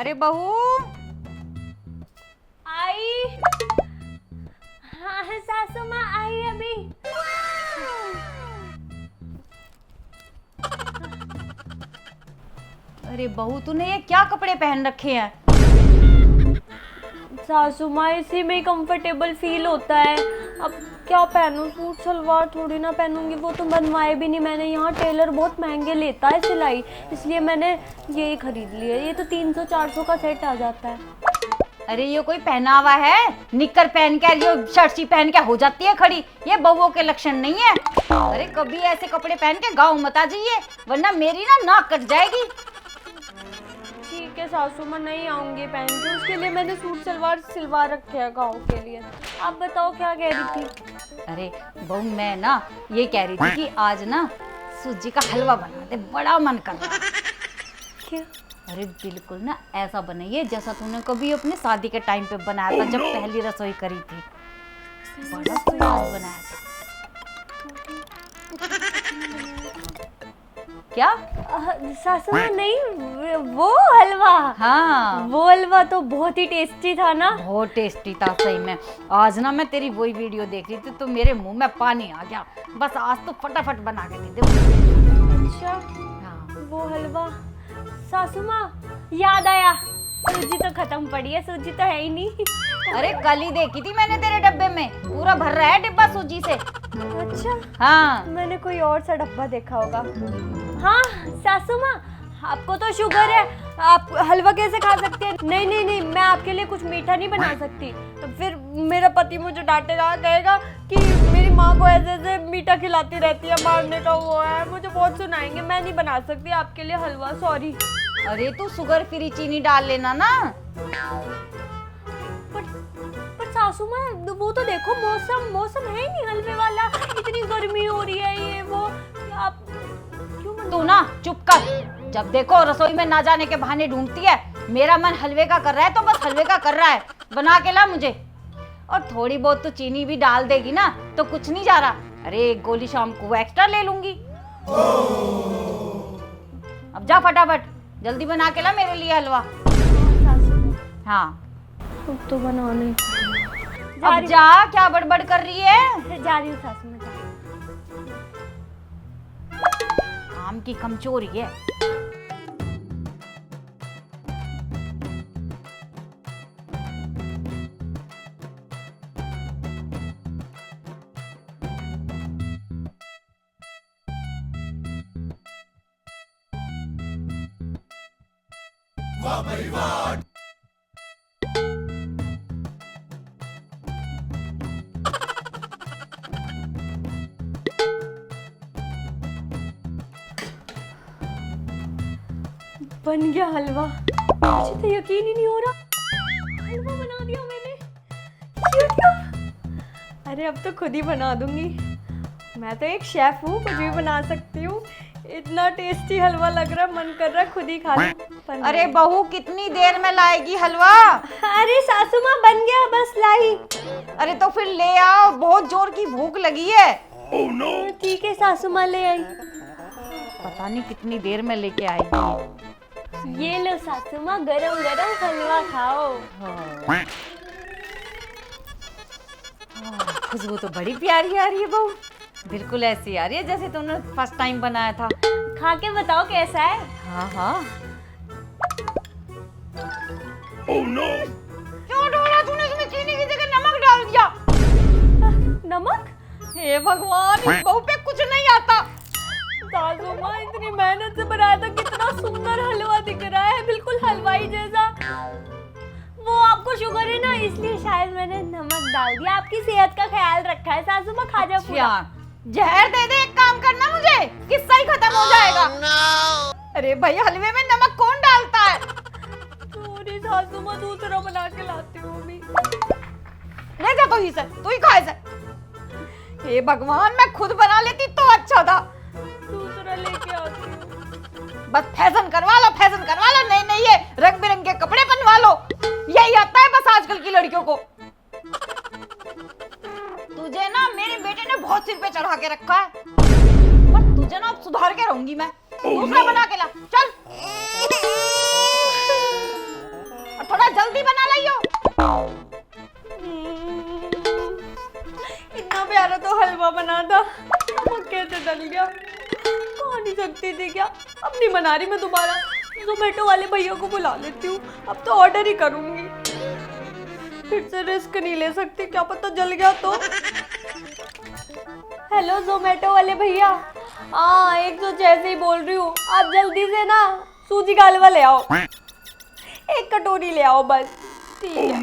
अरे बहू आई। हाँ सासू माँ आई अभी। अरे बहू तूने ये क्या कपड़े पहन रखे हैं? सासू माँ इसी में ही कंफर्टेबल फील होता है। अब क्या पहनूं, सूट सलवार थोड़ी ना पहनूंगी, वो तो बनवाए भी नहीं मैंने। यहाँ टेलर बहुत महंगे लेता है सिलाई, इसलिए मैंने ये खरीद लिया। ये तो 300-400 का सेट आ जाता है। अरे ये कोई पहनावा है? निक्कर पहन के ये शर्ट सी पहन के हो जाती है खड़ी, ये बहुओं के लक्षण नहीं है। अरे कभी ऐसे कपड़े पहन के गाँव मत आ जाइए, वरना मेरी ना नाक कट जाएगी। ठीक है सासू माँ, नहीं आऊंगी पहन के। उसके लिए मैंने सूट सलवार सिलवा रखे है गाँव के लिए। आप बताओ क्या कह रही थी? अरे बहू मैं ना ये कह रही थी कि आज ना सूजी का हलवा बना दे, बड़ा मन कर रहा है। क्या? अरे बिल्कुल ना ऐसा बनाइए जैसा तूने कभी अपने शादी के टाइम पे बनाया था, जब पहली रसोई करी थी। बड़ा स्वाद बनाया था। क्या? सासू माँ नहीं, वो हलवा। हाँ वो हलवा तो बहुत ही टेस्टी था ना। बहुत टेस्टी था सही में। आज ना मैं तेरी वही वीडियो देख रही थी तो मेरे मुंह में पानी आ गया। बस आज तो फटाफट बना के दे दे। अच्छा हाँ। वो हलवा। सासू माँ याद आया, सूजी तो खत्म पड़ी है, सूजी तो है ही नहीं। अरे कल ही देखी थी मैंने तेरे डब्बे में, पूरा भर रहा है डिब्बा सूजी से। अच्छा हाँ मैंने कोई और सा डब्बा देखा होगा। हाँ सासू माँ, आपको तो शुगर है, आप हलवा कैसे खा सकते हैं? नहीं नहीं नहीं, मैं आपके लिए कुछ मीठा नहीं बना सकती। तो फिर मेरा पति मुझे डांटेगा, कहेगा कि मेरी माँ को ऐसे ऐसे मीठा खिलाती रहती है, मारने का वो है, मुझे बहुत सुनाएंगे। मैं नहीं बना सकती आपके लिए हलवा, सॉरी। अरे तू शुगर फ्री चीनी डाल लेना ना। पर सासू माँ वो तो देखो, मौसम है ही नहीं हलवे वाला, इतनी गर्मी हो रही है ये वो। आप क्यों तू ना चुप कर, जब देखो रसोई में ना जाने के बहाने ढूंढती है। मेरा मन हलवे का कर रहा है तो बस हलवे का कर रहा है, बना के ला मुझे। और थोड़ी बहुत तो चीनी भी डाल देगी ना तो कुछ नहीं जा रहा। अरे एक गोली शाम को एक्स्ट्रा ले लूंगी। अब जा फटाफट जल्दी बना के ला मेरे लिए हलवा। हाँ अब तो बनाने अब जा, क्या बड़बड़ कर रही है? जा रही हूँ सासू माँ। काम की कमजोरी है। बन गया हलवा, मुझे तो यकीन ही नहीं हो रहा, हलवा बना दिया मैंने। अरे अब तो खुद ही बना दूंगी, मैं तो एक शेफ हूँ, कुछ भी बना सकती हूँ। इतना टेस्टी हलवा लग रहा है, मन कर रहा है खुद ही खा लूं। अरे बहू कितनी देर में लाएगी हलवा? अरे सासू माँ बन गया, बस लाई। अरे तो फिर ले आओ, बहुत जोर की भूख लगी है। ठीक है सासू माँ ले आई। पता नहीं कितनी देर में लेके आएगी। ये लो सासू माँ, गरम गरम हलवा खाओ। खुशबू तो बड़ी प्यारी आ रही है बहू, बिल्कुल ऐसी आ रही है जैसे तुमने फर्स्ट टाइम बनाया था। खा के बताओ कैसा है। हाँ हाँ। क्यों डाला तूने इसमें चीनी की जगह नमक डाल दिया? नमक? हे भगवान, इस बहू पे कुछ नहीं आता। सासू माँ इतनी मेहनत से बनाया था, कितना सुंदर हलवा दिख रहा है, बिल्कुल हलवाई जैसा। वो आपको शुगर है ना, इसलिए शायद मैंने नमक डाल दिया। आपकी सेहत का ख्याल रखा है सासू माँ, खा जाओ पूरा। जहर दे दे, एक काम करना, मुझे किस्सा ही खत्म हो जाएगा। अरे भाई हलवे में नमक कौन डालता है? सॉरी सासू माँ, दूसरा बना के लाती हूँ अभी। ले जा तू ही से, तू ही खा इसे। हे भगवान, मैं खुद बना लेती तो अच्छा था। दूसरा लेके आती हूँ। बस फैशन करवा लो, फैशन करवा लो, नए नए ये रंग बिरंगे कपड़े बनवा लो, यही आता है बस आजकल की लड़कियों को। तुझे ना मेरे बेटे ने बहुत सिर पे चढ़ा के रखा है, पर तुझे ना अब सुधार के रहूंगी मैं। दूसरा बना के ला, चल। जल्दी बना लाइयो। इतना प्यारा तो हलवा बना था, वो कैसे डल गया। खा नहीं सकती थी क्या? अब नहीं बना रही मैं दोबारा। जोमेटो वाले भैया को बुला लेती हूँ, अब तो ऑर्डर ही करूँगी। फिर से रिस्क नहीं ले सकती, क्या पता जल गया तो। हेलो जोमेटो वाले भैया, हाँ 106 ही बोल रही हूँ। आप जल्दी से ना सूजी का हलवा ले आओ, एक कटोरी ले आओ बस। ठीक है।